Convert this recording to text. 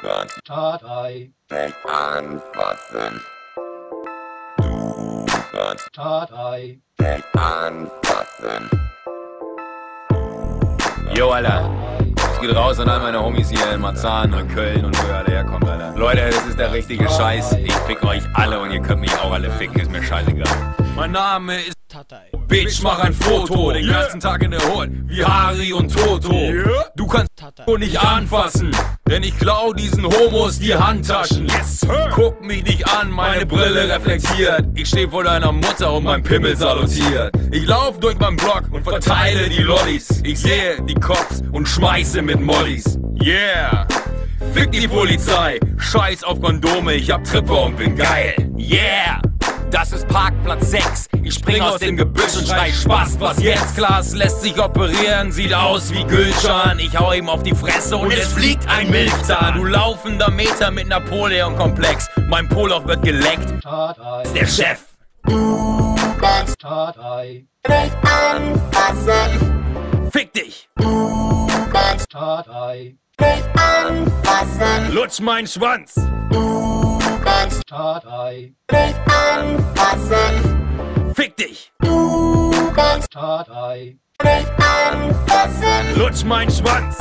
kannst Tatei nicht anfassen. Du kannst Tatei nicht anfassen. Jo, Alter. Es geht raus an all meine Homies hier in Marzahn und Köln und wo ihr alle herkommt, Alter. Leute, das ist der richtige Scheiß. Ich fick euch alle und ihr könnt mich auch alle ficken, ist mir scheißegal. Mein Name ist Tatei. Bitch, mach ein Foto, den ganzen Tag in der Hood, wie Harry und Toto. Du kannst Tatei. nicht anfassen, denn ich klau diesen Homos die Handtaschen. Guck mich nicht an, meine Brille reflektiert. Ich steh vor deiner Mutter und mein Pimmel salutiert. Ich lauf durch meinen Block und verteile die Lollis. Ich sehe die Cops und schmeiße mit Mollys. Yeah! Fick die Polizei, scheiß auf Kondome, ich hab Tripper und bin geil. Yeah! Das ist Parkplatz 6. Ich spring aus dem Gebüsch und schrei Spaß, was jetzt? Klaas lässt sich operieren, sieht aus wie Gülcan. Ich hau ihm auf die Fresse und es fliegt ein Milchzahn. Du laufender Meter mit Napoleon-Komplex. Mein Poloch wird geleckt. Tatei Ist der Chef. Du kannst Tatei nicht anfassen. Fick dich. Du kannst Tatei nicht anfassen. Lutsch meinen Schwanz. Du kannst Tatei nicht anfassen. Fick dich. Du kannst Tatei nicht anfassen. Lutsch meinen Schwanz.